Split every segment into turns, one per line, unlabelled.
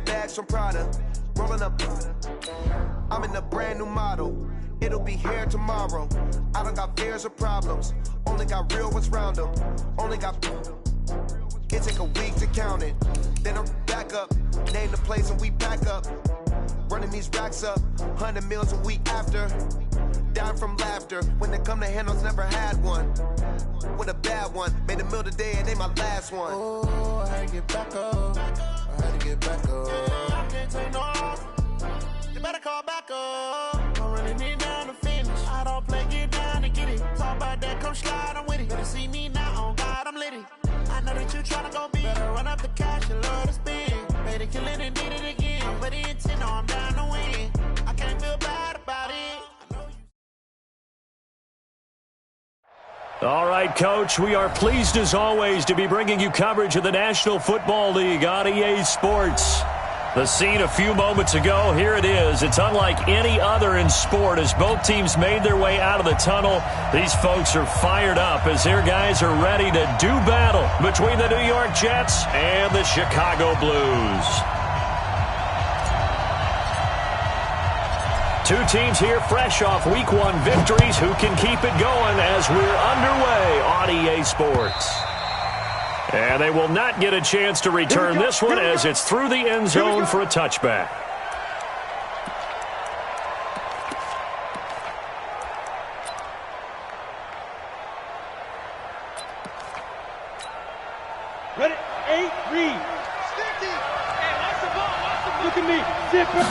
bags from Prada. Rolling up. I'm in a brand new model. It'll be here tomorrow. I don't got fears or problems. Only got real ones round them. Only got. It take a week to count it. Then I'm back up. Name the place and we pack up. Running these racks up. 100 meals a week after. Down from laughter. When they come to handles, never had one. With a bad one. Made a meal today and ain't my last one.
Oh, I had to get back up. I had to get back up. I can't take no off. You better call back up. I'm running it down to finish. I don't play, get down and get it. Talk about that, come slide, I'm with it. Better see me now, on God, I'm litty. I know that you tryna go big. Better run up the cash, you love to spend. Made it, kill it, and did it again. But the intent, no, I'm down to win. I can't feel bad about it.
All right, Coach, we are pleased as always to be bringing you coverage of the National Football League on EA Sports. The scene a few moments ago, here it is. It's unlike any other in sport as both teams made their way out of the tunnel. These folks are fired up as their guys are ready to do battle between the New York Jets and the Chicago Blues. Two teams here fresh off Week 1 victories. Who can keep it going as we're underway on EA Sports? And they will not get a chance to return this one as it's through the end zone for a touchback.
Ready? 8, read. Sticky. Hey, watch the ball. Watch the ball. Look at me. Zipper.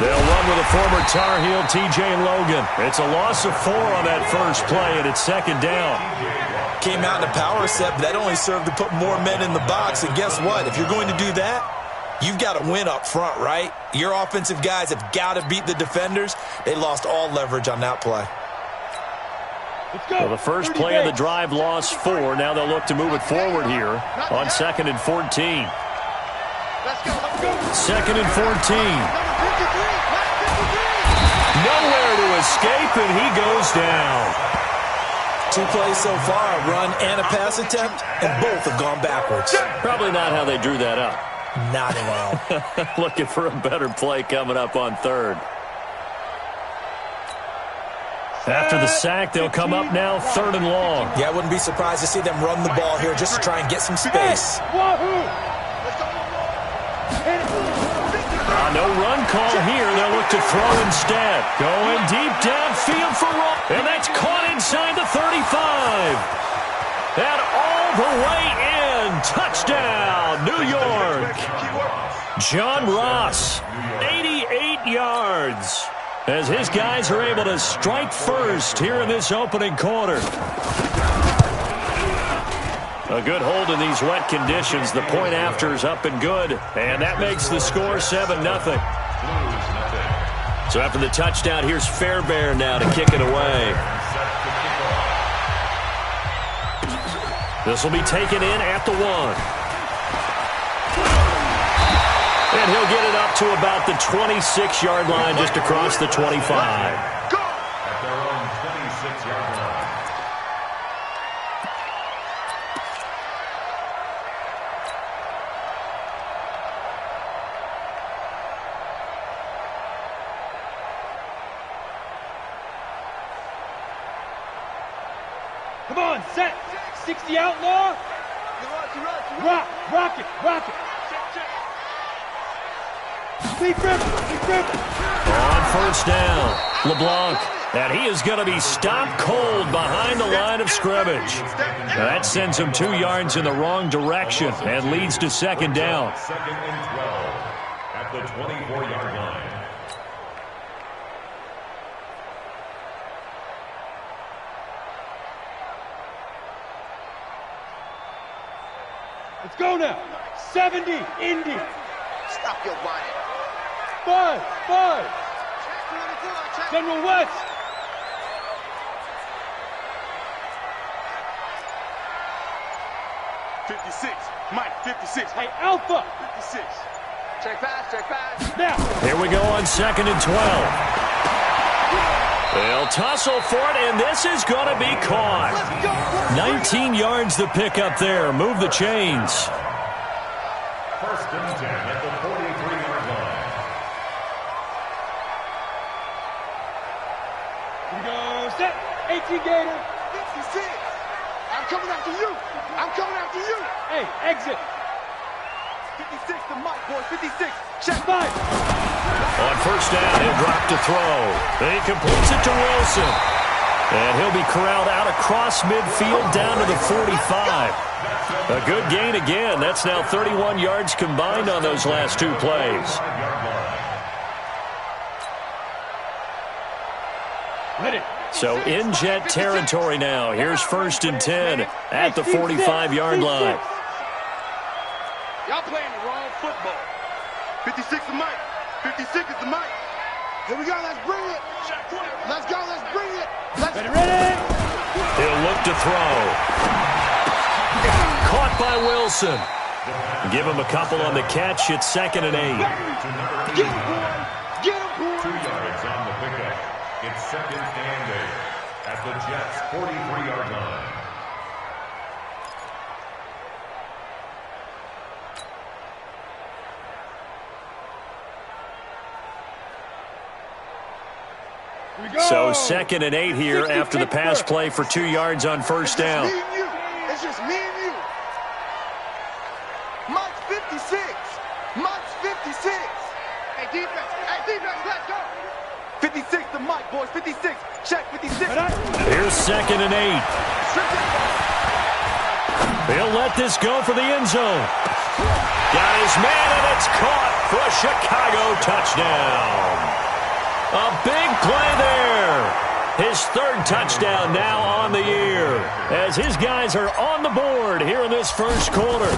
They'll run with a former Tar Heel, TJ Logan. It's a loss of 4 on that first play, and it's second down.
Came out in a power set, but that only served to put more men in the box. And guess what? If you're going to do that, you've got to win up front, right? Your offensive guys have got to beat the defenders. They lost all leverage on that play.
Well, the first play of the drive lost 4. Now they'll look to move it forward here on 2nd and 14. Second and 14. Nowhere to escape, and he goes down.
2 plays so far, a run and a pass attempt, and both have gone backwards.
Probably not how they drew that up.
Not at all.
Looking for a better play coming up on 3rd. After the sack, they'll come up now 3rd and long.
Yeah, I wouldn't be surprised to see them run the ball here just to try and get some space.
No run call here. They'll look to throw instead. Going deep downfield for Roll. And that's caught inside the 35. And all the way in. Touchdown, New York. John Ross, 88 yards. As his guys are able to strike first here in this opening quarter. A good hold in these wet conditions. The point after is up and good. And that makes the score 7-0. So after the touchdown, here's Fairbairn now to kick it away. This will be taken in at the 1. And he'll get it up to about the 26-yard line just across the 25.
Come on, set. 60 outlaw. Rock it. Deep river.
On first down, LeBlanc. And he is going to be stopped cold behind the line of scrimmage. Now that sends him 2 yards in the wrong direction and leads to second down.
2nd and 12 at the 24-yard line.
Let's go now. 70, Indy.
Stop your whining.
5. General West.
Mike, 56.
Hey, Alpha.
56.
Check pass.
Now.
Here we go on 2nd and 12. They'll tussle for it, and this is going to be caught. 19 yards the pick up there. Move the chains.
First and 10 at the 43-yard line.
Here we go. Set. 18 Gator.
56. I'm coming after you. I'm coming after you.
Hey, exit.
56 to Mike, boys. 56. Check.
5.
On first down, he'll drop to throw. He completes it to Wilson. And he'll be corralled out across midfield down to the 45. A good gain again. That's now 31 yards combined on those last two plays. So in Jet territory now. Here's first and 10 at the 45-yard line.
Y'all playing the wrong football. 56 to Mike. 56 is the Mike. Here we go. Let's bring it. Let's go. Let's bring it.
Ready?
He'll look to throw. Caught by Wilson. Give him a couple on the catch. It's second and 8.
Get him, boy. Get him, boy.
2 yards on the pickup. It's second and 8 at the Jets' 43-yard line.
So second and 8 here after the pass play for 2 yards on first down.
It's just me and you.
Mike's 56. Mike's 56.
Hey, defense. Hey, defense, let's go. 56 to Mike, boys. 56. Check 56.
Here's second and 8. He'll let this go for the end zone. Got his man, and it's caught for a Chicago touchdown. A big play there. His third touchdown now on the year as his guys are on the board here in this first quarter.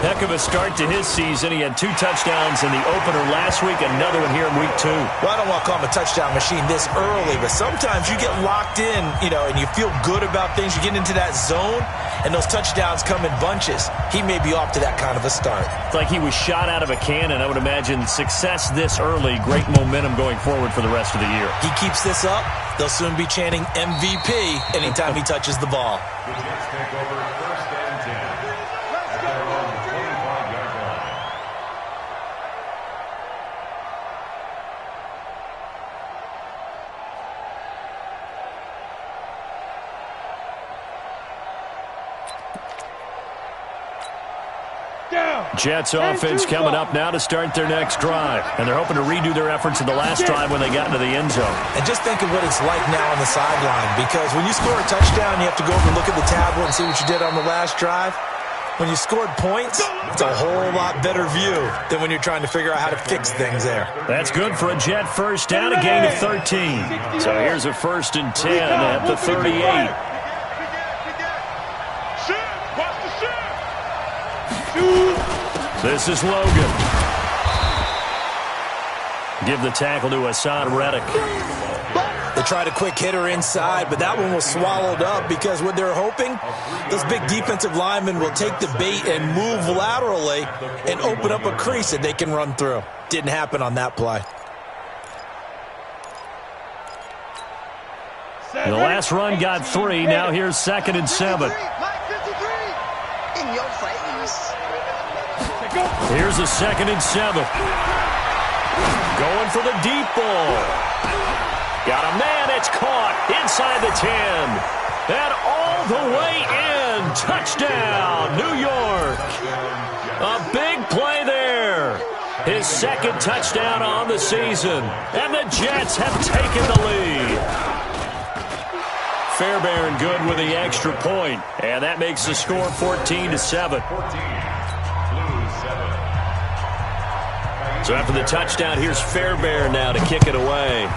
Heck of a start to his season. He had 2 touchdowns in the opener last week, another one here in week 2.
Well, I don't want to call him a touchdown machine this early, but sometimes you get locked in, and you feel good about things. You get into that zone, and those touchdowns come in bunches. He may be off to that kind of a start.
It's like he was shot out of a cannon. I would imagine success this early, great momentum going forward for the rest of the year.
He keeps this up, they'll soon be chanting MVP anytime he touches the ball.
The Jets take over first and 10 at their own 25-yard line.
Jets offense coming up now to start their next drive. And they're hoping to redo their efforts in the last drive when they got into the end zone.
And just think of what it's like now on the sideline, because when you score a touchdown, you have to go over and look at the tablet and see what you did on the last drive. When you scored points, it's a whole lot better view than when you're trying to figure out how to fix things there.
That's good for a Jet first down, a gain of 13. So here's a first and 10 at the 38. This is Logan. Give the tackle to Hassan Reddick.
They tried a quick hitter inside, but that one was swallowed up because what they're hoping, those big defensive linemen will take the bait and move laterally and open up a crease that they can run through. Didn't happen on that play.
The last run got 3. Now here's second and 7.
Mike 53. In your face.
Here's a second and 7. Going for the deep ball. Got a man. It's caught inside the 10. And all the way in. Touchdown, New York. A big play there. His second touchdown on the season. And the Jets have taken the lead. Fairbairn good with the extra point. And that makes the score 14-7. So after the touchdown, here's Fairbairn now to kick it away.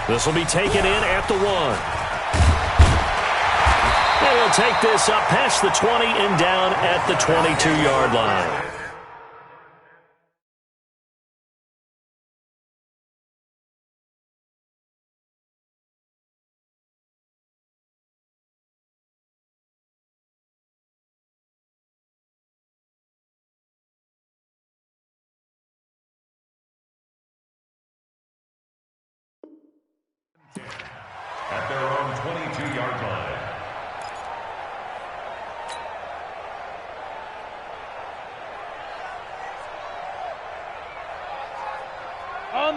This will be taken in at the 1. And he'll take this up past the 20 and down at the 22-yard line.
At their own 22-yard line.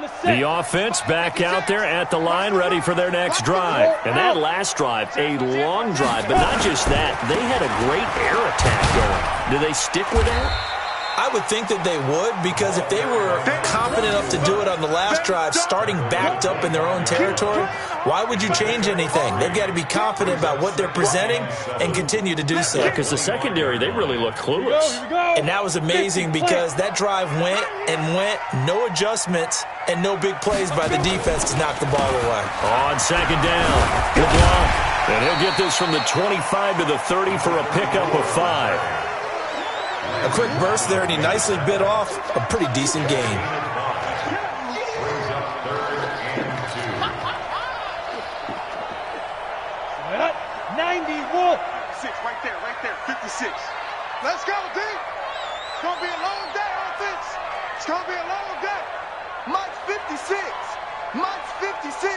The offense back out there at the line, ready for their next drive. And that last drive, a long drive, but not just that. They had a great air attack going. Do they stick with that?
I would think that they would, because if they were confident enough to do it on the last drive, starting backed up in their own territory, why would you change anything? They've got to be confident about what they're presenting and continue to do so.
Yeah, because the secondary, they really look clueless.
And that was amazing because that drive went and went, no adjustments and no big plays by the defense to knock the ball away.
On second down, good block. And he'll get this from the 25 to the 30 for a pickup of 5.
A quick burst there, and he nicely bit off a pretty decent gain.
At 91.
6, right there, 56. Let's go, D. It's going to be a long day, offense. It's going to be a long day.
Mike's 56. Mike's 56.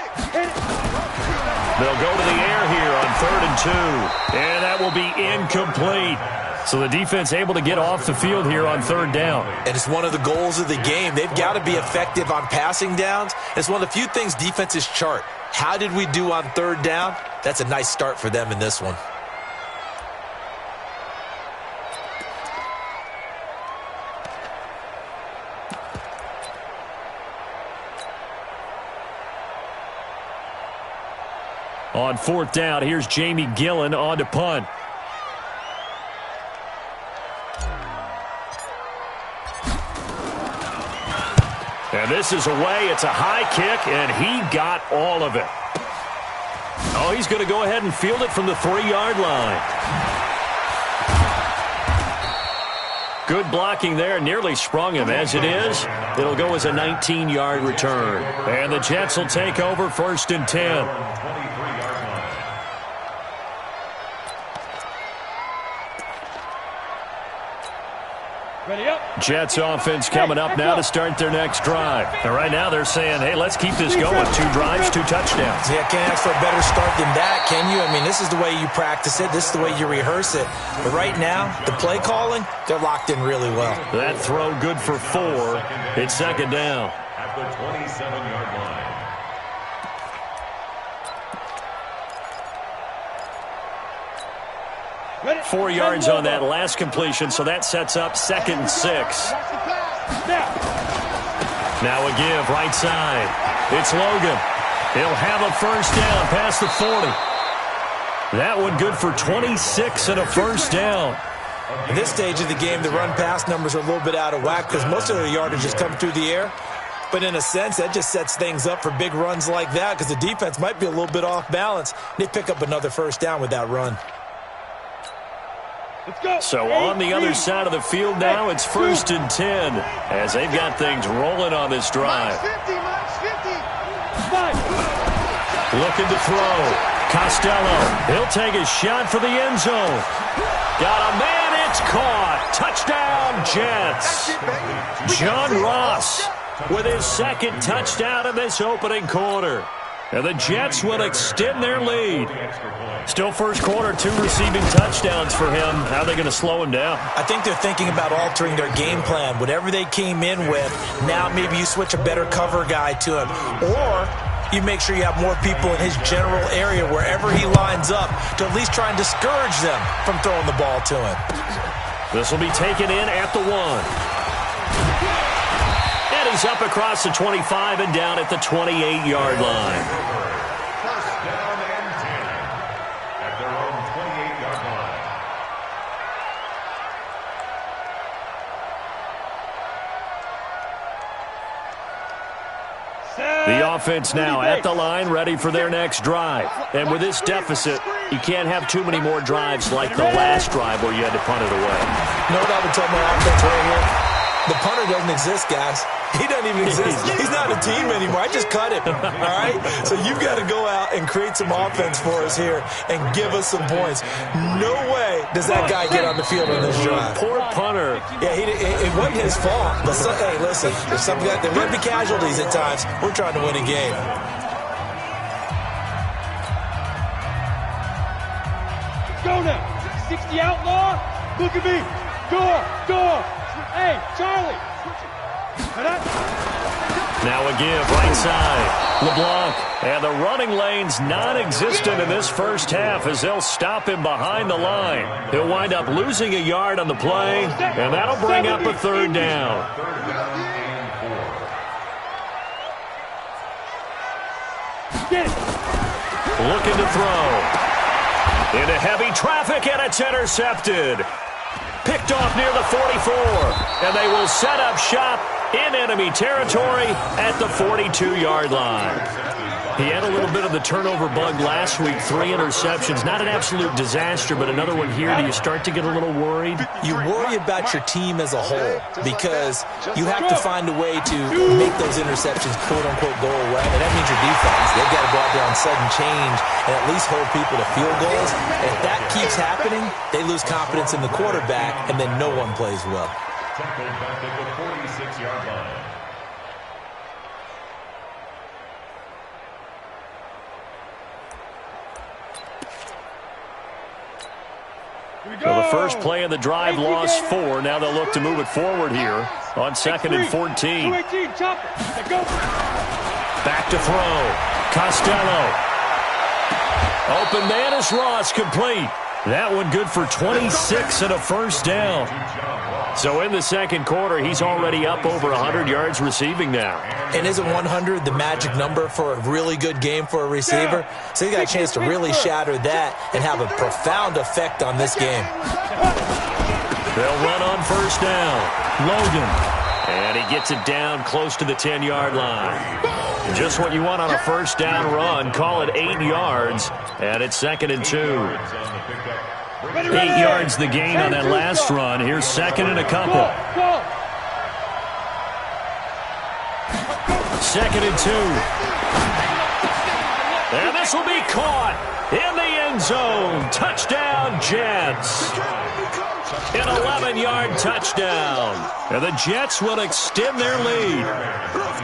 They'll go to the air here on 3rd and 2. And that will be incomplete. So the defense able to get off the field here on 3rd down.
And it's one of the goals of the game. They've got to be effective on passing downs. It's one of the few things defenses chart. How did we do on 3rd down? That's a nice start for them in this one.
On 4th down, here's Jamie Gillen on to punt. And this is away. It's a high kick, and he got all of it. Oh, he's going to go ahead and field it from the 3-yard line. Good blocking there. Nearly sprung him. As it is, it'll go as a 19-yard return. And the Jets will take over 1st and 10.
Ready up.
Jets offense coming up now to start their next drive. And right now they're saying, hey, let's keep this going. 2 drives, 2 touchdowns.
Yeah, can't ask for a better start than that, can you? I mean, this is the way you practice it. This is the way you rehearse it. But right now, the play calling, they're locked in really well.
That throw good for 4. It's 2nd down.
At the 27-yard line.
4 yards on that last completion, so that sets up 2nd and 6. Now a give, right side. It's Logan. He'll have a 1st down past the 40. That one good for 26 and a 1st down.
At this stage of the game, the run-pass numbers are a little bit out of whack because most of the yardage has come through the air. But in a sense, that just sets things up for big runs like that because the defense might be a little bit off balance. They pick up another 1st down with that run.
So on the other side of the field now, it's 1st and 10 as they've got things rolling on this drive. Looking to throw. Costello. He'll take a shot for the end zone. Got a man. It's caught. Touchdown, Jets. John Ross with his 2nd touchdown in this opening quarter. And the Jets will extend their lead. Still 1st quarter, 2 receiving touchdowns for him. How are they going to slow him down?
I think they're thinking about altering their game plan. Whatever they came in with, now maybe you switch a better cover guy to him. Or you make sure you have more people in his general area wherever he lines up to at least try and discourage them from throwing the ball to him.
This will be taken in at the 1. And he's up across the 25 and down at the 28-yard line.
1st down and 10 at their own 28-yard line.
The offense now at the line, ready for their next drive. And with this deficit, you can't have too many more drives like the last drive where you had to punt it away.
You know what I would tell my offense right here? The punter doesn't exist, guys. He doesn't even exist. He's not a team anymore. I just cut him, all right? So you've got to go out and create some offense for us here and give us some points. No way does that guy get on the field on this drive.
Poor punter.
Yeah, it wasn't his fault. But hey, listen, there might be casualties at times. We're trying to win a game.
Go now. 60 outlaw. Look at me. Door. Hey, Charlie.
Now a give right side. LeBlanc. And the running lane's non-existent in this first half as they'll stop him behind the line. He'll wind up losing a yard on the play, and that'll bring up a third down. Looking to throw. Into heavy traffic, and it's intercepted. Picked off near the 44, and they will set up shop in enemy territory at the 42-yard line. He had a little bit of the turnover bug last week, 3 interceptions. Not an absolute disaster, but another one here. Do you start to get a little worried?
You worry about your team as a whole because you have to find a way to make those interceptions, quote-unquote, go away. And that means your defense. They've got to go out there on sudden change and at least hold people to field goals. And if that keeps happening, they lose confidence in the quarterback, and then no one plays well.
Tackled back at the 46-yard line.
So the first play of the drive lost 4. Now they'll look to move it forward here on 2nd and 14. Back to throw. Costello. Open man is Ross, complete. That one good for 26 and a first down. So in the second quarter, he's already up over 100 yards receiving now.
And isn't 100 the magic number for a really good game for a receiver? So he's got a chance to really shatter that and have a profound effect on this game.
They'll run on first down. Logan. And he gets it down close to the 10-yard line. Just what you want on a first down run. Call it 8 yards. And it's 2nd and 2. 8 yards the gain on that last run. Here's 2nd and a couple. 2nd and 2. And this will be caught in the end zone. Touchdown, Jets. An 11-yard touchdown. And the Jets will extend their lead.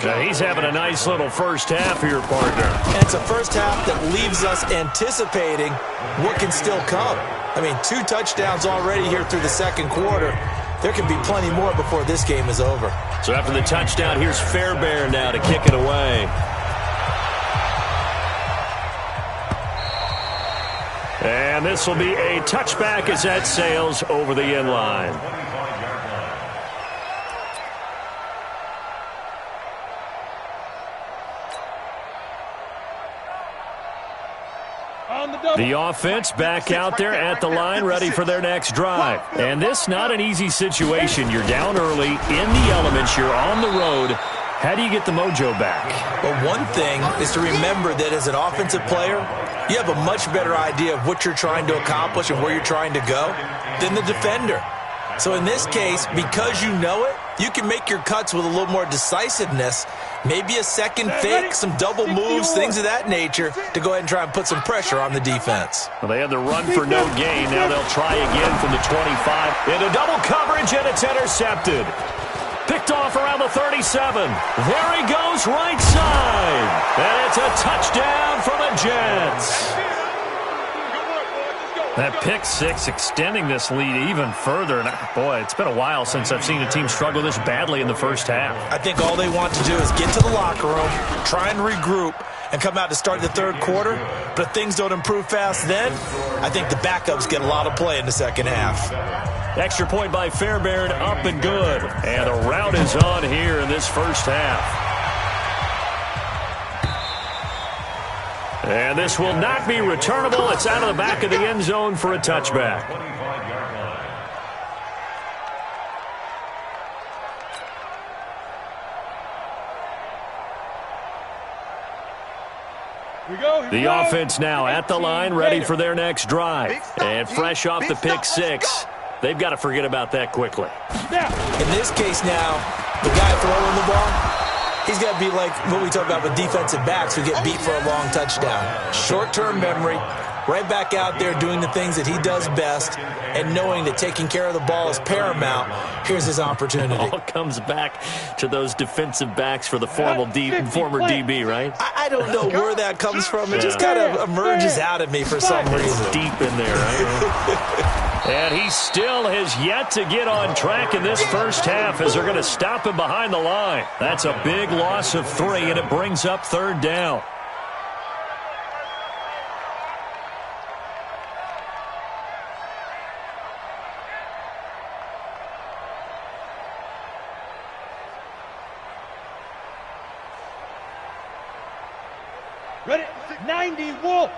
Now he's having a nice little first half here, partner.
And it's a first half that leaves us anticipating what can still come. I mean, 2 touchdowns already here through the second quarter. There can be plenty more before this game is over.
So after the touchdown, here's Fairbairn now to kick it away. And this will be a touchback as that sails over the end line. The offense back out there at the line, ready for their next drive. And this not an easy situation. You're down early, in the elements, you're on the road. How do you get the mojo back?
Well, one thing is to remember that as an offensive player, you have a much better idea of what you're trying to accomplish and where you're trying to go than the defender. So in this case, because you know it, you can make your cuts with a little more decisiveness, maybe a second fake, some double moves, things of that nature, to go ahead and try and put some pressure on the defense.
Well, they had the run for no gain. Now they'll try again from the 25. Into double coverage, and it's intercepted. Picked off around the 37. There he goes, right side. And it's a touchdown for the Jets. That pick six extending this lead even further. And boy, it's been a while since I've seen a team struggle this badly in the first half.
I think all they want to do is get to the locker room, try and regroup, and come out to start the third quarter. But if things don't improve fast then, I think the backups get a lot of play in the second half.
Extra point by Fairbairn, up and good. And the route is on here in this first half. And this will not be returnable. It's out of the back of the end zone for a touchback. The offense now at the line, ready for their next drive. And fresh off the pick six, they've got to forget about that quickly.
In this case now, the guy throwing the ball, he's got to be like what we talk about with defensive backs who get beat for a long touchdown. Short-term memory, right back out there doing the things that he does best, and knowing that taking care of the ball is paramount. Here's his opportunity.
It all comes back to those defensive backs for the former DB, right?
I don't know where that comes from. It just kind of emerges out of me for some reason.
Deep in there, right? And he still has yet to get on track in this first half as they're going to stop him behind the line. That's a big loss of 3, and it brings up 3rd down.
Ready? 90 Wolf.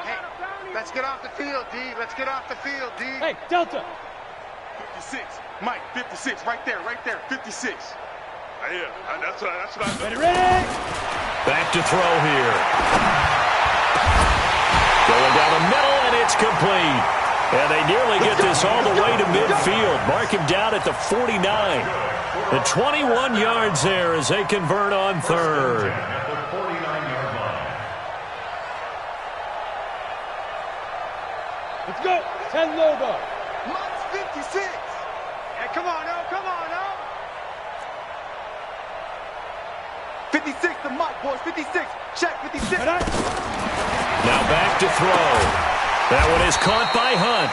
Hey, let's get off the field, D. Let's get off the field, D.
Hey, Delta.
56. Mike, 56. Right there, 56. Yeah, that's what I
Ready, ready.
Back to throw here. Going down the middle, and it's complete. And they nearly get this all the way to midfield. Mark him down at the 49. The 21 yards there as they convert on 3rd.
Let's go. 10 logo.
Mike's 56.
Hey, come on now.
56 to Mike, boys. 56. Check, 56.
Now back to throw. That one is caught by Hunt.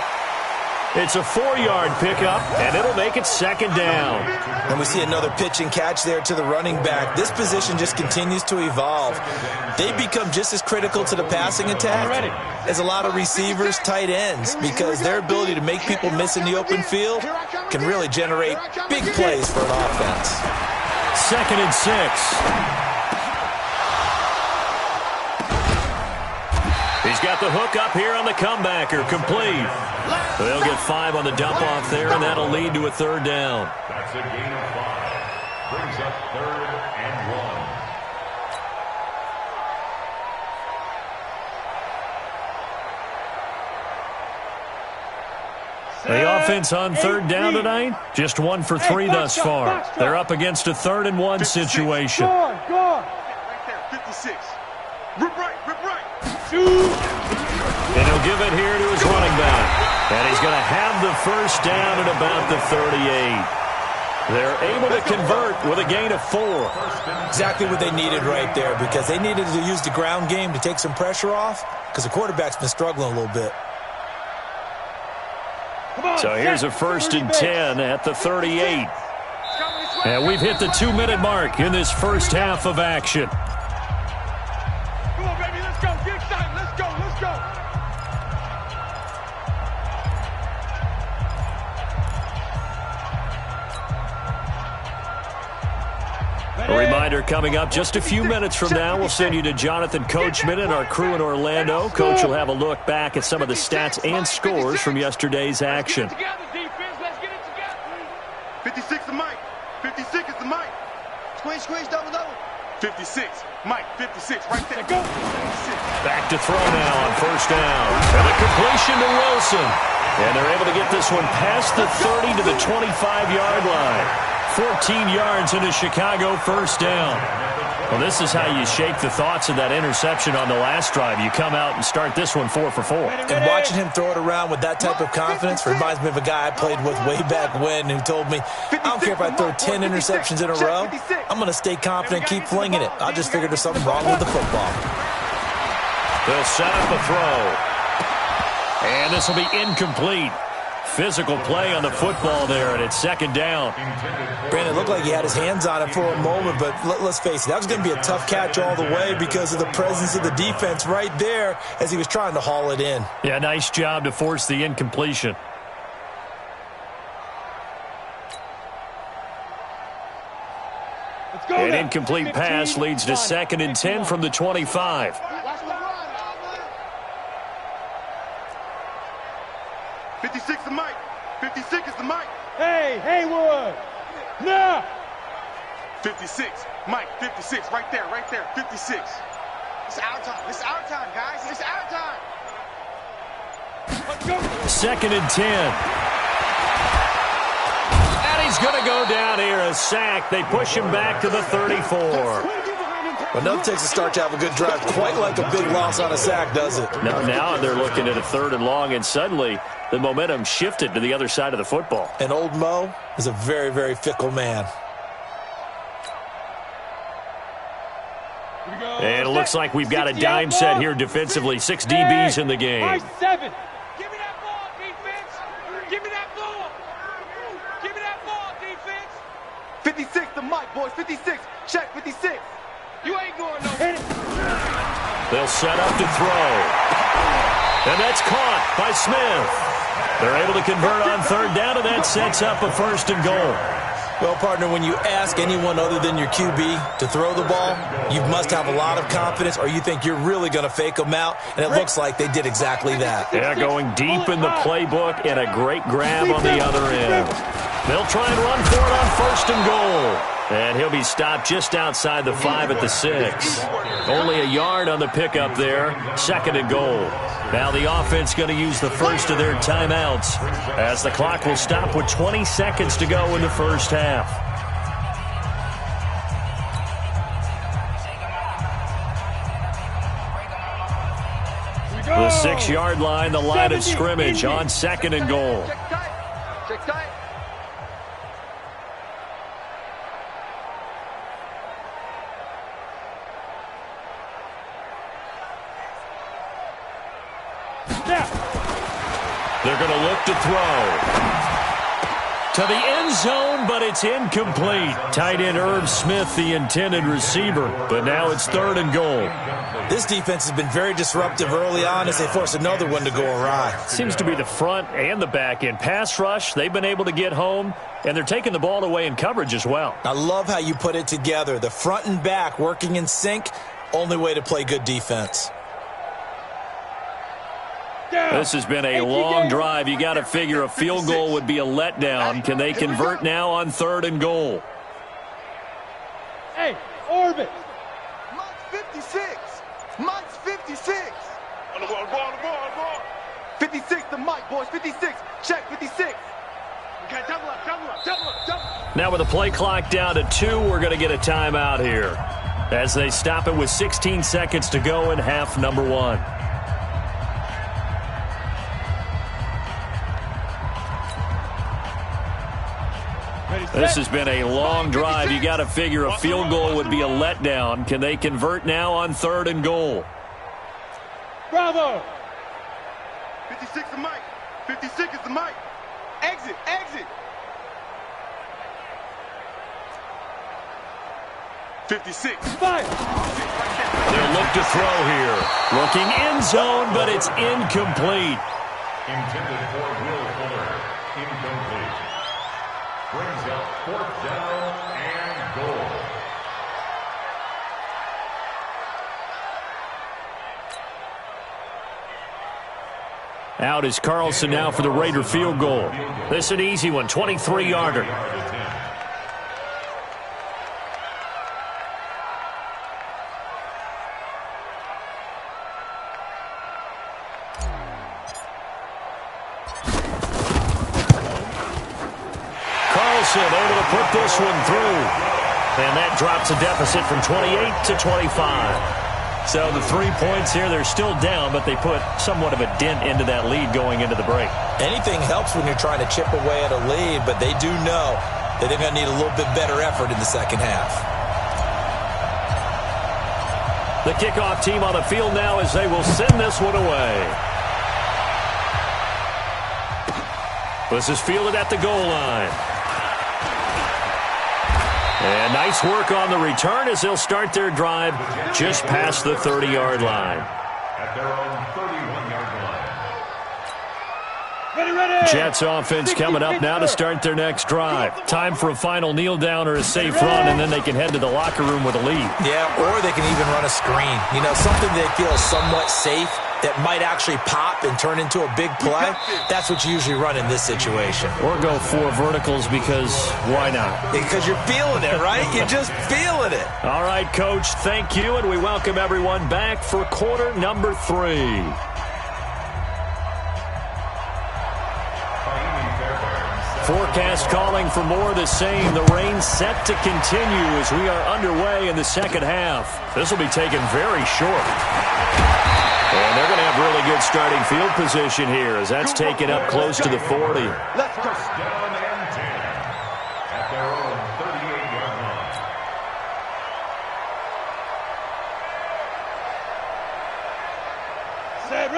It's a 4-yard pickup, and it'll make it 2nd down.
And we see another pitch and catch there to the running back. This position just continues to evolve. They become just as critical to the passing attack as a lot of receivers, tight ends, because their ability to make people miss in the open field can really generate big plays for an offense.
2nd and 6. He's got the hook up here on the comebacker, complete. They'll get 5 on the dump off there, and that'll lead to a 3rd down.
That's a gain of 5. Brings up 3rd and 1.
The offense on 3rd down tonight, just 1 for 3 thus far. They're up against a 3rd and 1 situation.
Go.
Right there, 56. Rip right.
And he'll give it here to his running back. And he's going to have the 1st down at about the 38. They're able to convert with a gain of 4.
Exactly what they needed right there, because they needed to use the ground game to take some pressure off, because the quarterback's been struggling a little bit.
So here's a 1st and 10 at the 38. And we've hit the 2-minute mark in this first half of action.
Come on, baby. Let's go. Get excited. Let's go.
A reminder coming up just a few minutes from now, we'll send you to Jonathan Coachman and our crew in Orlando. Coach will have a look back at some of the stats and scores from yesterday's action.
56 to Mike. 56 is to Mike. Squeeze, double. 56. Mike, 56, right there.
Go.
Back to throw now on 1st down. And a completion to Wilson. And they're able to get this one past the 30 to the 25-yard line. 14 yards in a Chicago 1st down. Well, this is how you shake the thoughts of that interception on the last drive. You come out and start this one 4 for 4.
And watching him throw it around with that type of confidence reminds me of a guy I played with way back when who told me, I don't care if I throw 10 interceptions in a row, I'm going to stay confident, keep flinging it. I just figured there's something wrong with the football.
They'll set up a throw. And this will be incomplete. Physical play on the football there, and it's 2nd down.
Brandon, it looked like he had his hands on it for a moment, but let's face it, that was going to be a tough catch all the way because of the presence of the defense right there as he was trying to haul it in.
Yeah, nice job to force the incompletion.
Let's go.
An incomplete pass leads to 2nd and 10 from the 25.
56 to Mike. 56 is to Mike.
Hey, Haywood. Now.
56. Mike, 56. Right there. 56. It's our time. Guys. It's our time.
Let's go.
2nd and 10. And he's going to go down here, a sack. They push him back to the 34.
Well, nothing takes a start to have a good drive quite like a big loss on a sack, does it?
Now they're looking at a 3rd and long, and suddenly the momentum shifted to the other side of the football.
And old Mo is a very, very fickle man.
And it looks like we've got a dime set here defensively. 6 DBs in the game.
7. Give me that ball. Give me that ball. Give me that ball, defense.
56 to Mike, boys. 56. Check 56.
You ain't going nowhere.
They'll set up to throw. And that's caught by Smith. They're able to convert on third down, and that sets up a 1st and goal.
Well, partner, when you ask anyone other than your QB to throw the ball, you must have a lot of confidence, or you think you're really going to fake them out, and it looks like they did exactly that.
Yeah, going deep in the playbook and a great grab on the other end. They'll try and run for it on 1st and goal. And he'll be stopped just outside the 5 at the 6. Only a yard on the pickup there. 2nd and goal. Now the offense going to use the first of their timeouts as the clock will stop with 20 seconds to go in the first half. The 6-yard line, the line of scrimmage on 2nd and goal.
Check tight. Check tight.
They're going to look to throw. To the end zone, but it's incomplete. Tight end Irv Smith, the intended receiver. But now it's 3rd and goal.
This defense has been very disruptive early on as they force another one to go awry.
Seems to be the front and the back end. Pass rush, they've been able to get home, and they're taking the ball away in coverage as well.
I love how you put it together. The front and back working in sync, only way to play good defense.
This has been a long drive. You got to figure a field goal would be a letdown. Can they convert now on 3rd and goal?
Hey, Orbit.
Mike's 56. Mike's 56. On the ball. 56 to Mike, boys. 56. Check 56. Okay, double up.
Now with the play clock down to 2, we're going to get a timeout here as they stop it with 16 seconds to go in half number 1. This has been a long drive. You got to figure a field goal would be a letdown. Can they convert now on 3rd and goal?
Bravo.
56 to Mike. 56 is to Mike. Exit. 56.
Fire.
They'll look to throw here. Looking end zone, but it's incomplete.
Intended for Will Fuller. Incomplete. Brings up 4th down and goal.
Out is Carlson now for the Raider field goal. This is an easy one, 23-yarder. Able to put this one through. And that drops a deficit from 28 to 25. So the 3 points here, they're still down, but they put somewhat of a dent into that lead going into the break.
Anything helps when you're trying to chip away at a lead, but they do know that they're going to need a little bit better effort in the second half.
The kickoff team on the field now as they will send this one away. This is fielded at the goal line. And nice work on the return as they'll start their drive just past the 30-yard line.
At their own 31-yard line.
Ready.
Jets offense coming up now to start their next drive. Time for a final kneel down or a safe run, and then they can head to the locker room with a lead.
Yeah, or they can even run a screen. You know, something they feel somewhat safe that might actually pop and turn into a big play. That's what you usually run in this situation.
Or go 4 verticals because why not?
Because you're feeling it, right? You're just feeling it.
All right, Coach, thank you, and we welcome everyone back for quarter number 3. Forecast calling for more of the same. The rain set to continue as we are underway in the second half. This will be taken very short. And they're going to have really good starting field position here as that's taken up close to the 40.
Let's go.
Down and 10 at their own 38-yard line.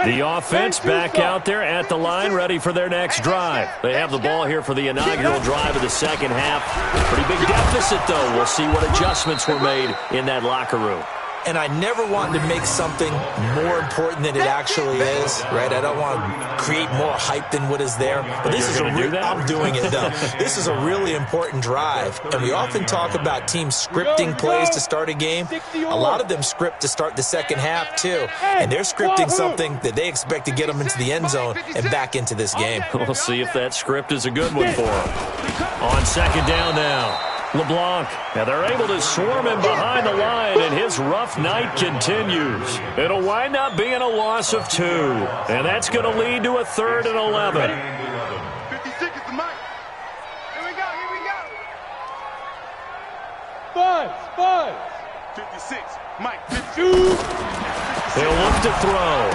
The offense back out there at the line, ready for their next drive. They have the ball here for the inaugural drive of the second half. Pretty big deficit, though. We'll see what adjustments were made in that locker room.
And I never wanted to make something more important than it actually is, right? I don't want to create more hype than what is there. But this is I'm doing it, though. This is a really important drive. And we often talk about teams scripting plays to start a game. A lot of them script to start the second half, too. And they're scripting something that they expect to get them into the end zone and back into this game.
We'll see if that script is a good one for them. On second down now. LeBlanc. Now they're able to swarm him behind the line, and his rough night continues. It'll wind up being a loss of 2, and that's going to lead to a 3rd and 11.
56 is the mic. Here we go. 56, Mike. 52.
They'll look to throw.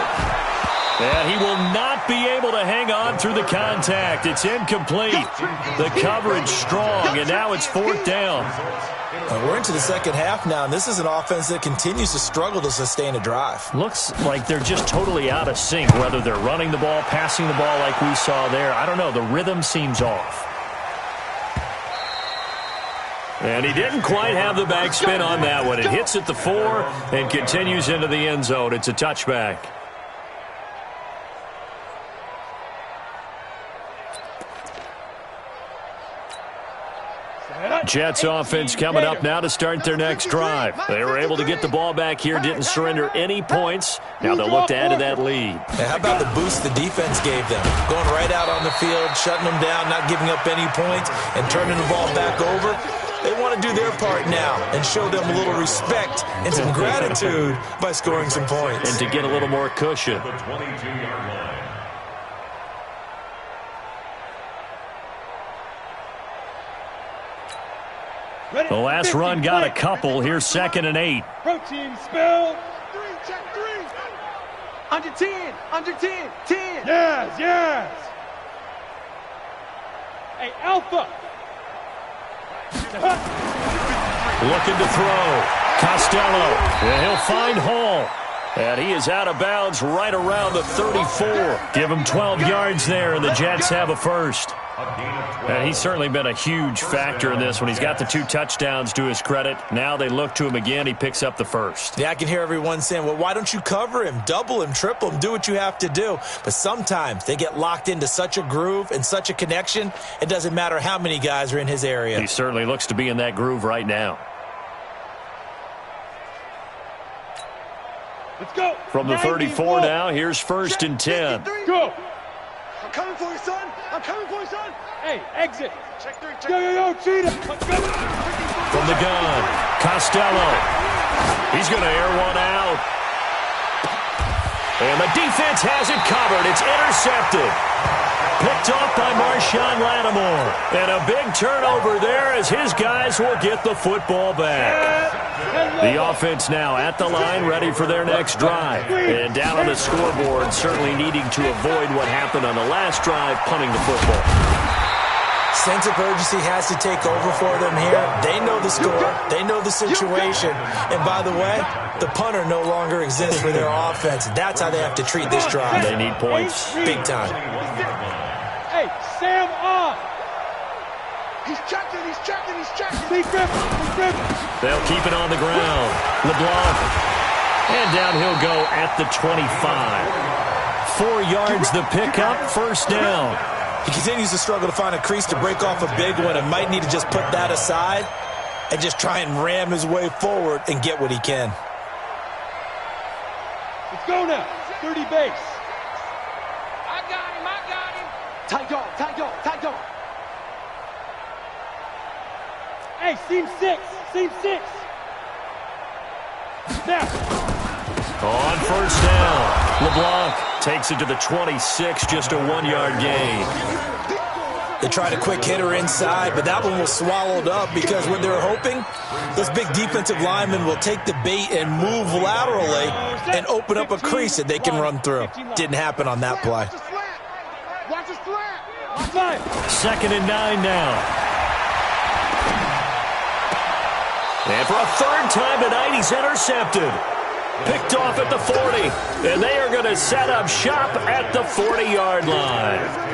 And he will not be able to hang on through the contact. It's incomplete. The coverage strong, and now it's 4th down.
We're into the second half now, and this is an offense that continues to struggle to sustain a drive.
Looks like they're just totally out of sync, whether they're running the ball, passing the ball like we saw there. I don't know. The rhythm seems off. And he didn't quite have the backspin on that one. It hits at the 4 and continues into the end zone. It's a touchback. Jets offense coming up now to start their next drive. They were able to get the ball back here, didn't surrender any points. Now they'll look to add to that lead.
Hey, how about the boost the defense gave them? Going right out on the field, shutting them down, not giving up any points, and turning the ball back over. They want to do their part now and show them a little respect and some gratitude by scoring some points.
And to get a little more cushion. The last run got a couple. Here's 2nd and 8.
Protein spill.
3, check 3.
Under 10. 10.
Yes. Hey, Alpha.
Looking to throw. Costello. And he'll find Hall. And he is out of bounds right around the 34. Give him 12 yards there, and the Jets have a first. And he's certainly been a huge factor in this when he's got the 2 touchdowns to his credit. Now they look to him again. He picks up the first.
Yeah, I can hear everyone saying, well, why don't you cover him, double him, triple him, do what you have to do. But sometimes they get locked into such a groove and such a connection, it doesn't matter how many guys are in his area.
He certainly looks to be in that groove right now.
Let's go.
From the 34 now, here's 1st and 10.
Go.
I'm coming for you, son.
Hey, exit.
Check 3,
Yo, cheetah. Let's go.
From the gun, Costello. He's going to air one out. And the defense has it covered. It's intercepted. Picked off by Marshawn Lattimore. And a big turnover there as his guys will get the football back. The offense now at the line, ready for their next drive. And down on the scoreboard, certainly needing to avoid what happened on the last drive, punting the football.
Sense of urgency has to take over for them here. They know the score. They know the situation. And by the way, the punter no longer exists for their offense. That's how they have to treat this drive.
They need points.
Big time.
Hey, Sam on.
He's checking.
Be driven.
They'll keep it on the ground. LeBlanc. And down he'll go at the 25. 4 yards the pickup, 1st down.
He continues to struggle to find a crease to break off a big one and might need to just put that aside and just try and ram his way forward and get what he can.
Let's go now. 30 base.
I got him. Tight dog.
Hey, seam 6. Now.
On 1st down, LeBlanc takes it to the 26, just a 1-yard gain.
They tried a quick hitter inside, but that one was swallowed up because what they're hoping, this big defensive lineman will take the bait and move laterally and open up a crease that they can run through. Didn't happen on that play.
Watch the slant.
2nd and 9 now. And for a 3rd time tonight, he's intercepted. Picked off at the 40. And they are going to set up shop at the 40-yard line.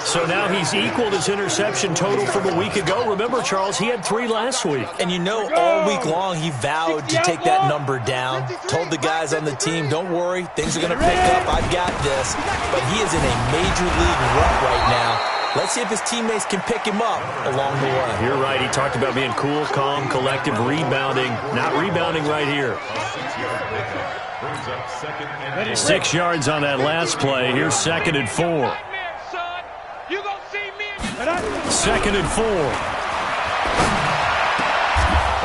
So now he's equaled his interception total from a week ago. Remember, Charles, he had 3 last week.
And you know, all week long he vowed to take that number down. Told the guys on the team, don't worry, things are going to pick up. I've got this. But he is in a major league rut right now. Let's see if his teammates can pick him up along the way.
You're right. He talked about being cool, calm, collective, rebounding. Not rebounding right here. 6 yards on that last play. Here's 2nd and 4. 2nd and 4.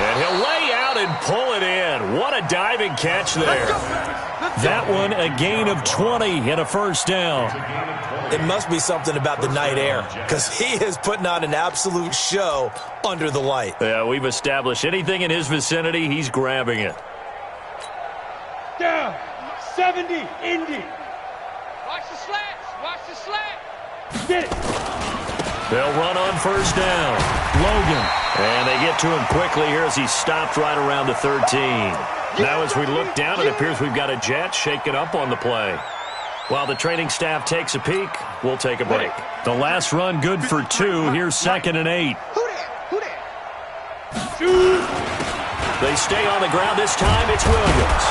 And he'll lay out and pull it in. What a diving catch there. That one, a gain of 20 and a first down.
It must be something about the night air, because he is putting on an absolute show under the light.
Yeah, we've established anything in his vicinity, he's grabbing it.
Down. 70, Indy.
Watch the slats. Watch the slats.
Get it.
They'll run on first down. Logan. And they get to him quickly here as he stopped right around the 13. Now as we look down, it appears we've got a jet shaken up on the play. While the training staff takes a peek, we'll take a break. The last run good for 2. Here's 2nd and 8.
Who that?
They stay on the ground. This time it's Williams.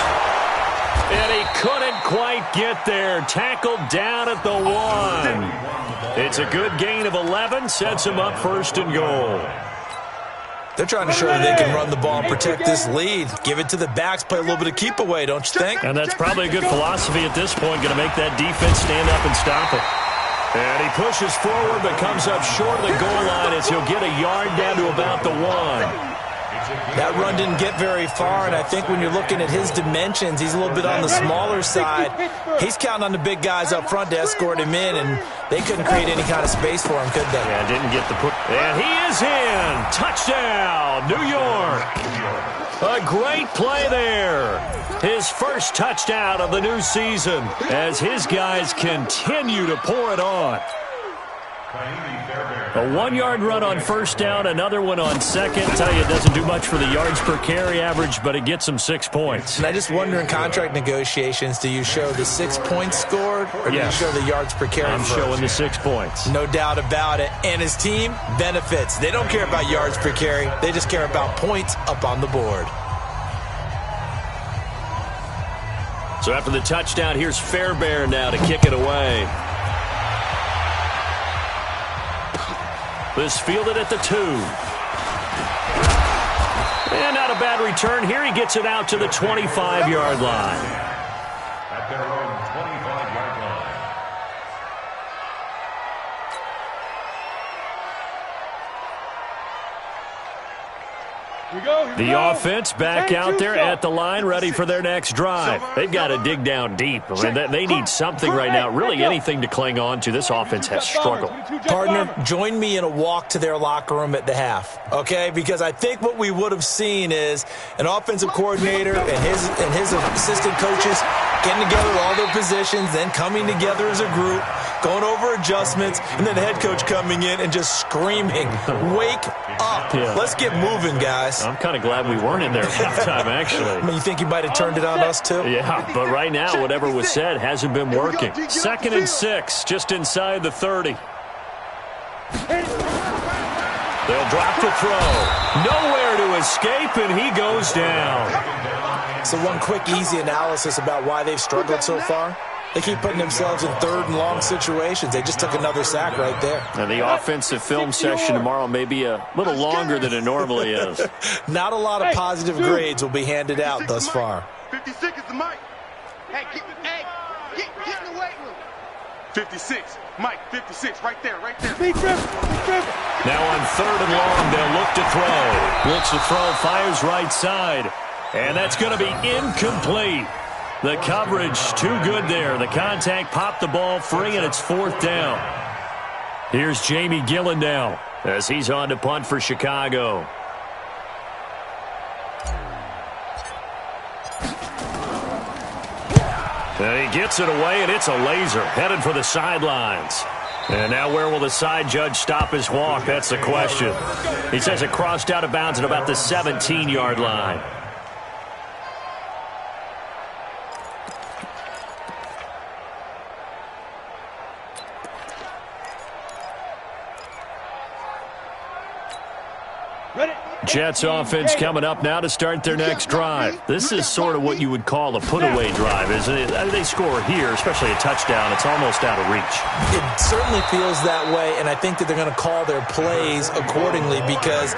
And he couldn't quite get there. Tackled down at the 1. It's a good gain of 11. Sets him up 1st and goal.
They're trying to show that they can run the ball and protect this lead. Give it to the backs, play a little bit of keep away, don't you think?
And that's probably a good philosophy at this point. Going to make that defense stand up and stop it. And he pushes forward but comes up short of the goal line as he'll get a yard down to about the 1.
That run didn't get very far, and I think when you're looking at his dimensions, he's a little bit on the smaller side. He's counting on the big guys up front to escort him in, and they couldn't create any kind of space for him, could they?
Yeah, didn't get the put. And he is in. Touchdown, New York. A great play there. His first touchdown of the new season as his guys continue to pour it on. A 1-yard run on first down, another one on second. Tell you, it doesn't do much for the yards per carry average, but it gets him 6 points.
And I just wonder in contract negotiations, do you show the 6 points scored, or do you show the yards per carry?
I'm showing the 6 points.
No doubt about it. And his team benefits. They don't care about yards per carry. They just care about points up on the board.
So after the touchdown, here's Fairbairn now to kick it away. This fielded at the 2. And not a bad return here. He gets it out to the 25-yard line.
At their own 25-yard line.
The offense back out there at the line, ready for their next drive. They've got to dig down deep. I mean, they need something right now, really anything to cling on to. This offense has struggled.
Partner, join me in a walk to their locker room at the half, okay? Because I think what we would have seen is an offensive coordinator and his assistant coaches getting together all their positions, then coming together as a group, going over adjustments, and then the head coach coming in and just screaming, wake up. Yeah. Let's get moving, guys.
I'm kind of glad we weren't in there at halftime, actually.
I mean, you think he might have turned it on us, too?
Yeah, but right now, whatever was said hasn't been working. 2nd and 6, just inside the 30. They'll drop the throw. Nowhere to escape, and he goes down.
So one quick, easy analysis about why they've struggled so far. They keep putting themselves in 3rd and long situations. They just took another sack right there.
And the offensive film session tomorrow may be a little longer than it normally is.
Not a lot of positive grades will be handed out thus far.
56 is the mic.
Hey, get in the weight room.
56. Mike, 56, right there, right there.
Now on 3rd and long, they'll look to throw. Looks to throw, fires right side. And that's going to be incomplete. The coverage too good there. The contact popped the ball free, and it's 4th down. Here's Jamie Gillen now as he's on to punt for Chicago. And he gets it away, and it's a laser headed for the sidelines. And now where will the side judge stop his walk? That's the question. He says it crossed out of bounds at about the 17-yard line. Jets offense coming up now to start their next drive. This is sort of what you would call a put-away drive, isn't it? They score here, especially a touchdown. It's almost out of reach.
It certainly feels that way, and I think that they're going to call their plays accordingly because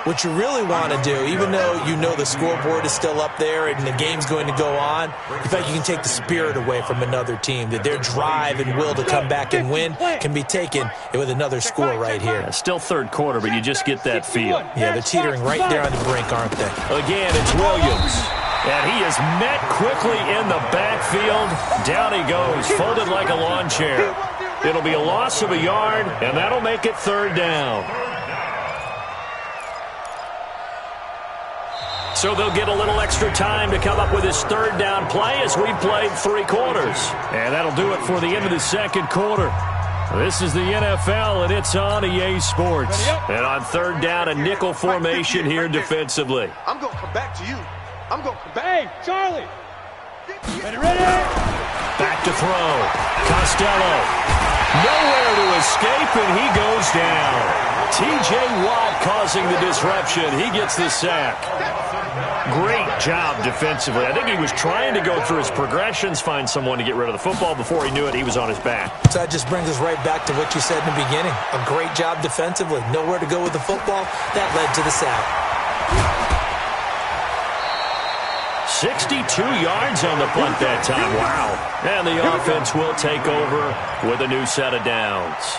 what you really want to do, even though you know the scoreboard is still up there and the game's going to go on, in fact, you can take the spirit away from another team, that their drive and will to come back and win can be taken with another score right here.
Yeah, still third quarter, but you just get that feel.
Yeah, they're teetering right there on the brink, aren't they?
Again, it's Williams. And he is met quickly in the backfield. Down he goes, folded like a lawn chair. It'll be a loss of a yard, and that'll make it third down. So they'll get a little extra time to come up with his third down play as we've played 3 quarters. And that'll do it for the end of the second quarter. This is the NFL, and it's on EA Sports. And on third down, a nickel formation here defensively.
I'm going to come back to you. I'm going to come back.
Hey, Charlie. Ready?
Back to throw. Costello. Nowhere to escape, and he goes down. T.J. Watt causing the disruption. He gets the sack. Great job defensively. I think he was trying to go through his progressions, find someone to get rid of the football. Before he knew it, he was on his back.
So that just brings us right back to what you said in the beginning. A great job defensively. Nowhere to go with the football. That led to the sack.
62 yards on the punt that time. Wow. And the offense will take over with a new set of downs.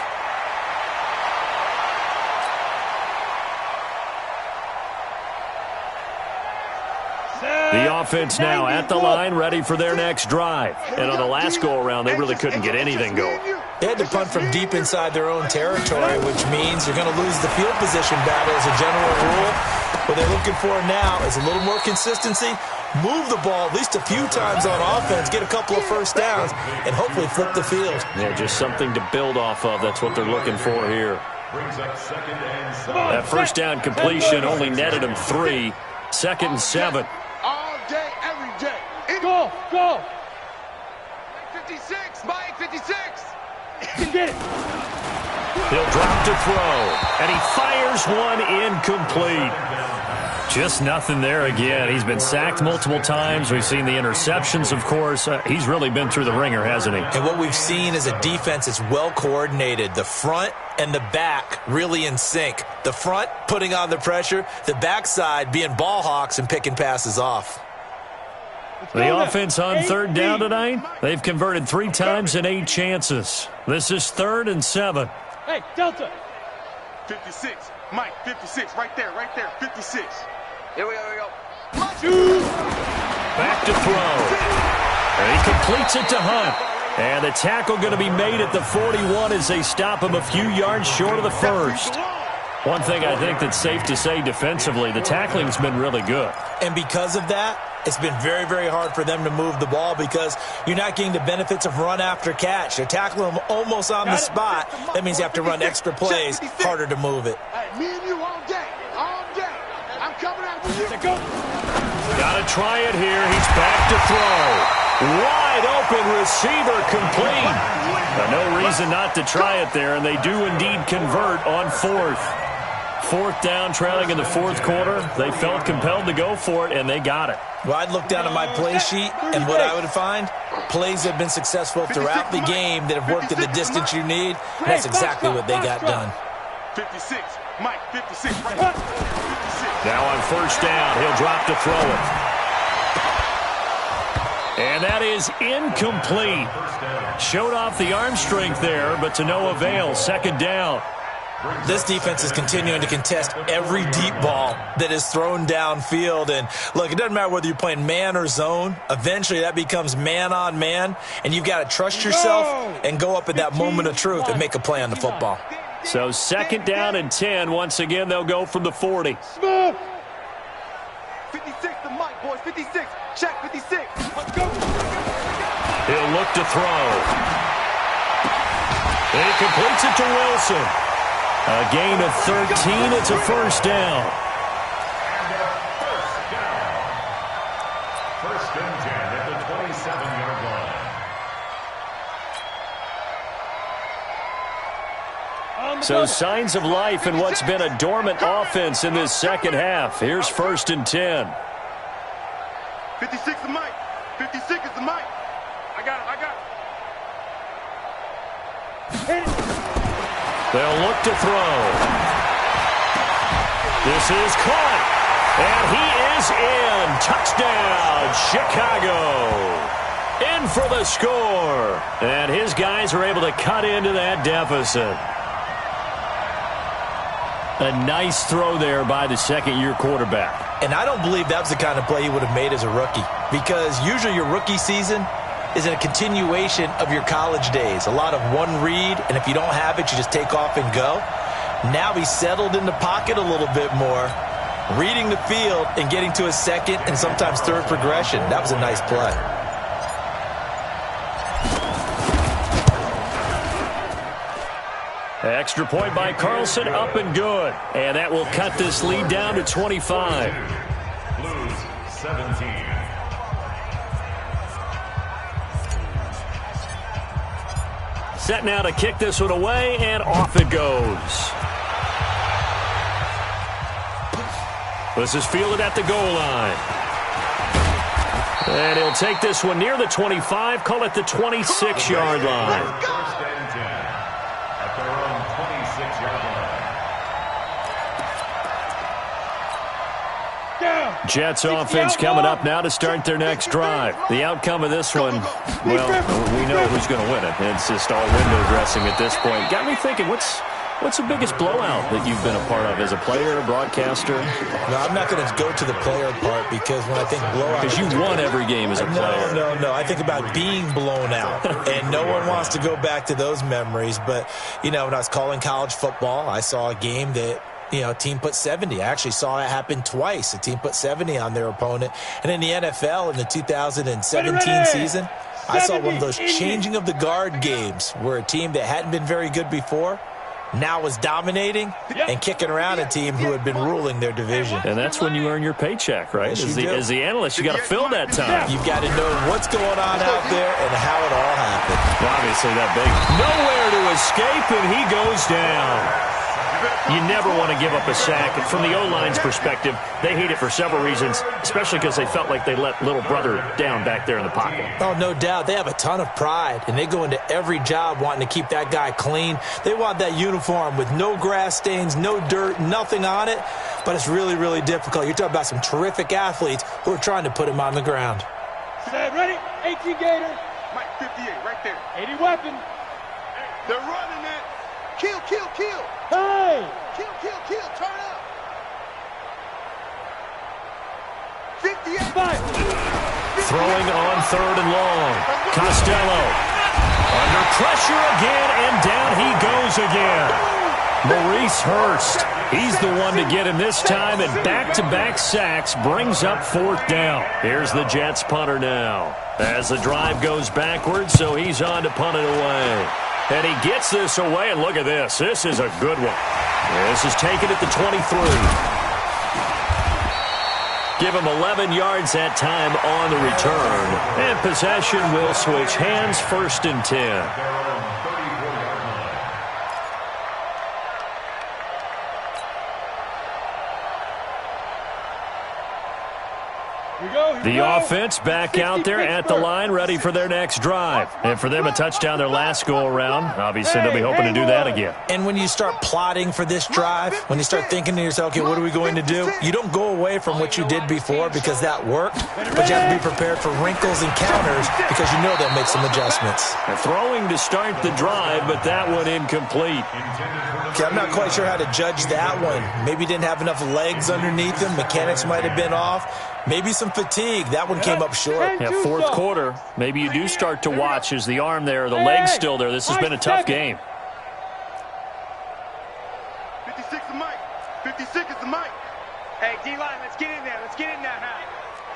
The offense now at the line, ready for their next drive. And on the last go-around, they really couldn't get anything going.
They had to punt from deep inside their own territory, which means you're going to lose the field position battle as a general rule. What they're looking for now is a little more consistency, move the ball at least a few times on offense, get a couple of first downs, and hopefully flip the field.
Yeah, just something to build off of. That's what they're looking for here. That first down completion only netted them 3. 2nd and 7.
All day, every day.
Go.
56, Mike, 56.
Get it.
He'll drop to throw, and he fires one incomplete. Just nothing there again. He's been sacked multiple times. We've seen the interceptions, of course. He's really been through the ringer, hasn't he?
And what we've seen is a defense that's well coordinated. The front and the back really in sync. The front putting on the pressure, the backside being ball hawks and picking passes off.
The offense on third down tonight, they've converted 3 times in 8 chances. This is 3rd and 7.
Hey, Delta.
56. Mike, 56. Right there. 56.
Here we go.
Back to throw. And he completes it to Hunt. And the tackle going to be made at the 41 as they stop him a few yards short of the first. One thing I think that's safe to say defensively, the tackling's been really good.
And because of that, it's been very, very hard for them to move the ball because you're not getting the benefits of run after catch. They're tackling them almost on the spot. That means you have to run extra plays, harder to move it.
Hey, me and you all day. I'm coming after you.
Got to try it here. He's back to throw. Wide open receiver complete. No reason not to try it there, and they do indeed convert on 4th. 4th down, trailing in the 4th quarter. They felt compelled to go for it, and they got it.
Well, I'd look down at my play sheet, and what I would find, plays that have been successful throughout the game that have worked at the distance you need, and that's exactly what they got done.
56. Mike, 56. Right here. 56.
Now on first down, he'll drop to throw it. And that is incomplete. Showed off the arm strength there, but to no avail. 2nd down.
This defense is continuing to contest every deep ball that is thrown downfield. And, look, it doesn't matter whether you're playing man or zone. Eventually, that becomes man-on-man, and you've got to trust yourself and go up at that moment of truth and make a play on the football.
So 2nd down and 10. Once again, they'll go from the 40.
56 to Mike, boys. 56. Check 56. Let's go.
He'll look to throw. And he completes it to Wilson. A gain of 13. It's a first down.
First and 10 at the 27-yard line.
So signs of life in what's been a dormant offense in this second half. Here's 1st and 10.
56 is Mike. 56 is the Mike. I got it.
They'll look to throw. This is caught. And he is in. Touchdown, Chicago. In for the score. And his guys are able to cut into that deficit. A nice throw there by the second-year quarterback.
And I don't believe that was the kind of play he would have made as a rookie, because usually your rookie season is a continuation of your college days. A lot of one read, and if you don't have it, you just take off and go. Now he's settled in the pocket a little bit more, reading the field and getting to a second and sometimes third progression. That was a nice play.
Extra point by Carlson, up and good. And that will cut this lead down to 25.
Blues 17.
Set now to kick this one away, and off it goes. This is fielded at the goal line. And he'll take this one near the 25, call it the 26-yard line.
First and 10 at their own 26-yard line.
Jets offense coming up now to start their next drive. The outcome of this one, well, we know who's going to win it. It's just all window dressing at this point. Got me thinking, what's the biggest blowout that you've been a part of as a player, broadcaster?
No, I'm not going to go to the player part, because when I think blowout...
Because you won every game as a player.
No. I think about being blown out, and no one wants to go back to those memories. But, when I was calling college football, I saw a game that, a team put 70. I actually saw it happen twice. A team put 70 on their opponent. And in the NFL, in the 2017 season, I saw one of those changing of the guard games where a team that hadn't been very good before now was dominating and kicking around a team who had been ruling their division.
And that's when you earn your paycheck, right?
Yes,
as the analyst, you got to fill that time.
You've got to know what's going on out there and how it all happened.
Well, obviously that big. Nowhere to escape, and he goes down. You never want to give up a sack. From the O-line's perspective, they hate it for several reasons, especially because they felt like they let little brother down back there in the pocket.
Oh, no doubt. They have a ton of pride, and they go into every job wanting to keep that guy clean. They want that uniform with no grass stains, no dirt, nothing on it, but it's really, really difficult. You're talking about some terrific athletes who are trying to put him on the ground.
Set, ready? 18 Gator.
Mike 58, right there.
80 weapon.
They're running it. Kill.
Hey!
Kill. Turn up. 58.
Throwing on 3rd and long. Costello. Under pressure again, and down he goes again. Maurice Hurst. He's the one to get him this time, and back-to-back sacks brings up 4th down. Here's the Jets punter now. As the drive goes backwards, so he's on to punt it away. And he gets this away, and look at this. This is a good one. This is taken at the 23. Give him 11 yards that time on the return. And possession will switch hands, 1st and 10. The offense back out there at the line, ready for their next drive. And for them, a touchdown their last go-around. Obviously, they'll be hoping to do that again.
And when you start plotting for this drive, when you start thinking to yourself, okay, what are we going to do? You don't go away from what you did before because that worked, but you have to be prepared for wrinkles and counters because you know they'll make some adjustments.
They're throwing to start the drive, but that one incomplete.
Okay, I'm not quite sure how to judge that one. Maybe didn't have enough legs underneath him. Mechanics might have been off. Maybe some fatigue. That one came up short.
Yeah, 4th quarter. Maybe you do start to watch as the arm there, the leg's still there. This has been a tough game.
56 is Mike. 56 is the Mike.
Hey, D-line, let's get in there. Let's get in there now.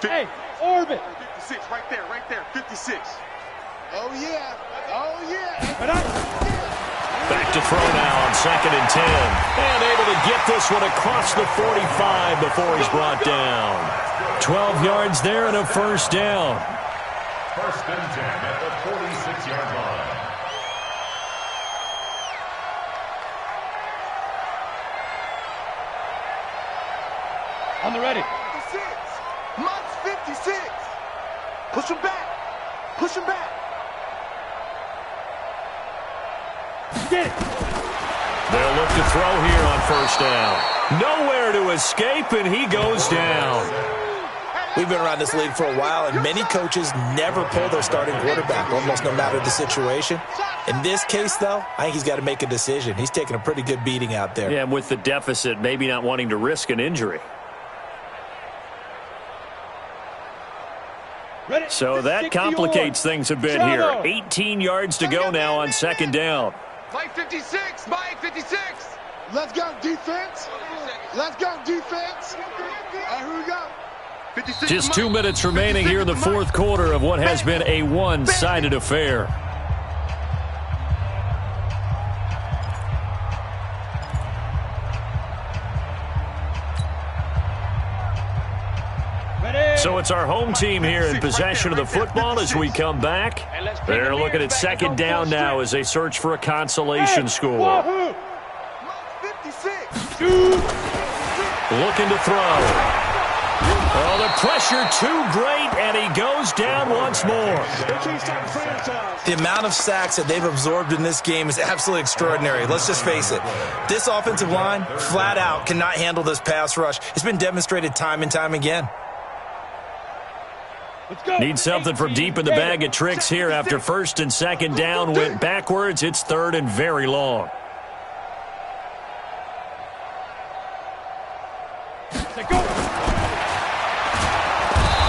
Hey, orbit.
56, right there. 56. Oh, yeah.
Back to throw now on 2nd and 10. And able to get this one across the 45 before he's brought down. 12 yards there and a 1st down.
1st and 10 at the 46-yard line.
I'm ready.
56. Mike's 56. Push him back. Push him back.
Get it.
They'll look to throw here on first down. Nowhere to escape, and he goes down.
We've been around this league for a while, and many coaches never pull their starting quarterback, almost no matter the situation. In this case, though, I think he's got to make a decision. He's taking a pretty good beating out there.
Yeah, and with the deficit, maybe not wanting to risk an injury. So that complicates things a bit here. 18 yards to go now on second down.
Mike 56. Mike 56.
Let's go, defense. Let's go, defense. All right, here we go. 56
Just 2 minutes remaining here in the fourth quarter of what has been a one-sided affair. So it's our home team here in possession of the football as we come back. They're looking at second down now as they search for a consolation score.
56.
Looking to throw. Oh, the pressure too great, and he goes down once more.
The amount of sacks that they've absorbed in this game is absolutely extraordinary. Let's just face it. This offensive line, flat out, cannot handle this pass rush. It's been demonstrated time and time again.
Need something from deep in the bag of tricks here after first and second down went backwards. It's third and very long.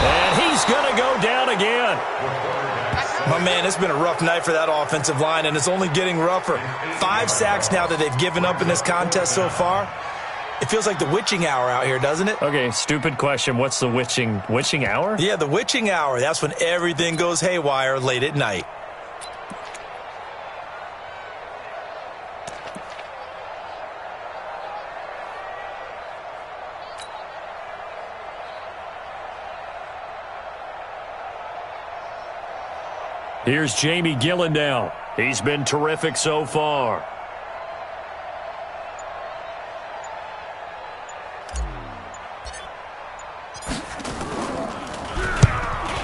And he's going to go down again.
My man, it's been a rough night for that offensive line, and it's only getting rougher. 5 sacks now that they've given up in this contest so far. It feels like the witching hour out here, doesn't it?
Okay, stupid question. What's the witching hour?
Yeah, the witching hour. That's when everything goes haywire late at night.
Here's Jamie Gillen now. He's been terrific so far.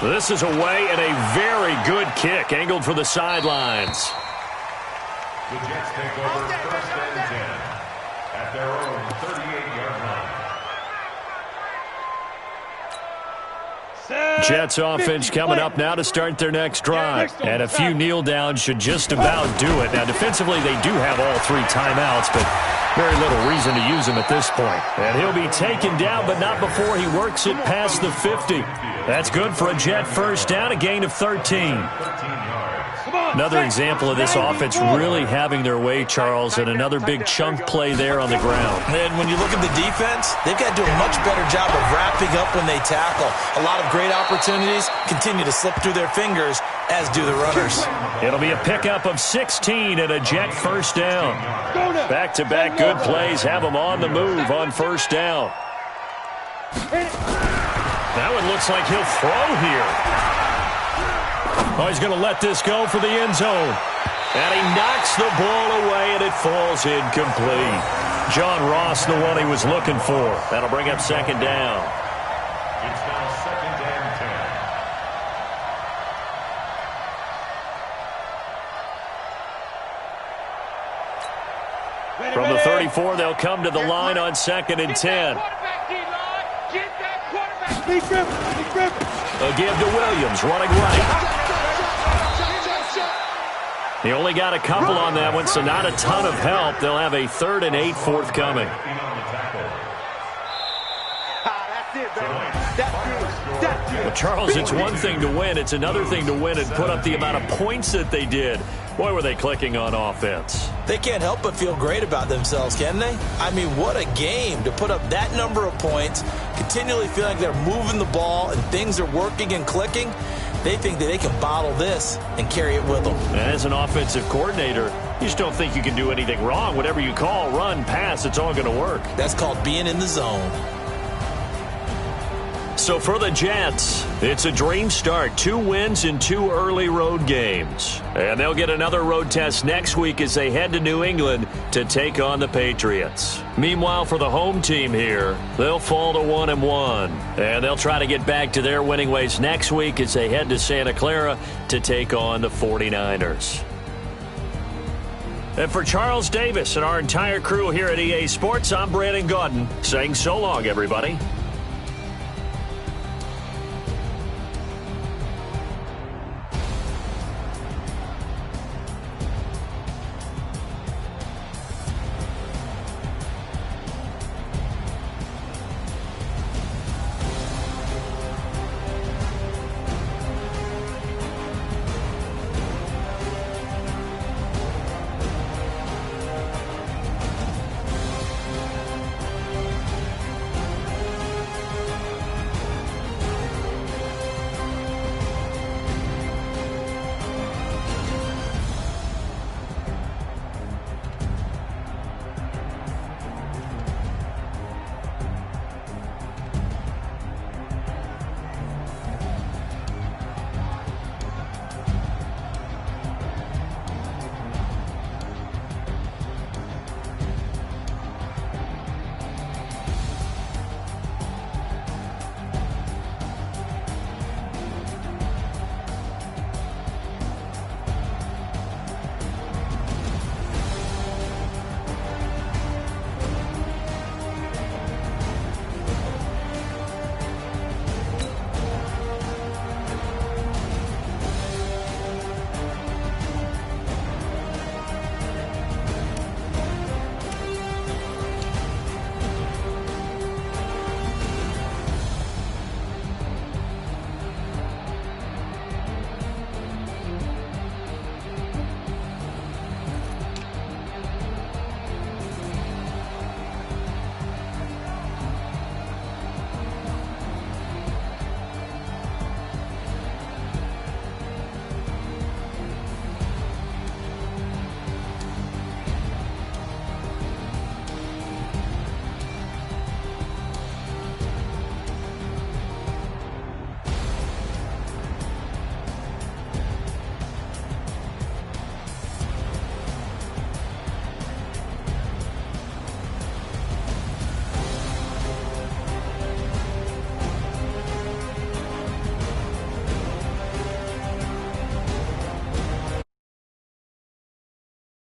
This is away and a very good kick, angled for the sidelines.
The Jets take over first and 10 at their own 38-yard line.
Jets offense coming up now to start their next drive. And a few kneel downs should just about do it. Now, defensively, they do have all 3 timeouts, but very little reason to use them at this point. And he'll be taken down, but not before he works it past the 50. That's good for a Jet first down, a gain of 13. Another example of this offense really having their way, Charles, and another big chunk play there on the ground.
And when you look at the defense, they've got to do a much better job of wrapping up when they tackle. A lot of great opportunities continue to slip through their fingers, as do the runners.
It'll be a pickup of 16 and a Jet first down. Back-to-back good plays have them on the move on first down. Now it looks like he'll throw here. Oh, he's going to let this go for the end zone. And he knocks the ball away, and it falls incomplete. John Ross, the one he was looking for. That'll bring up second down.
It's now second and 10.
From the 34, they'll come to the line on second and 10. A give to Williams, running right. He only got a couple on that one, so not a ton of help. They'll have a 3rd and 8 forthcoming. Well, Charles, it's one thing to win. It's another thing to win and put up the amount of points that they did. Boy, were they clicking on offense.
They can't help but feel great about themselves, can they? I mean, what a game to put up that number of points, continually feeling like they're moving the ball and things are working and clicking. They think that they can bottle this and carry it with them.
And as an offensive coordinator, you just don't think you can do anything wrong. Whatever you call, run, pass, it's all going to work.
That's called being in the zone.
So for the Jets, it's a dream start. 2 wins in 2 early road games. And they'll get another road test next week as they head to New England to take on the Patriots. Meanwhile, for the home team here, they'll fall to 1-1. And they'll try to get back to their winning ways next week as they head to Santa Clara to take on the 49ers. And for Charles Davis and our entire crew here at EA Sports, I'm Brandon Gaudin saying so long, everybody.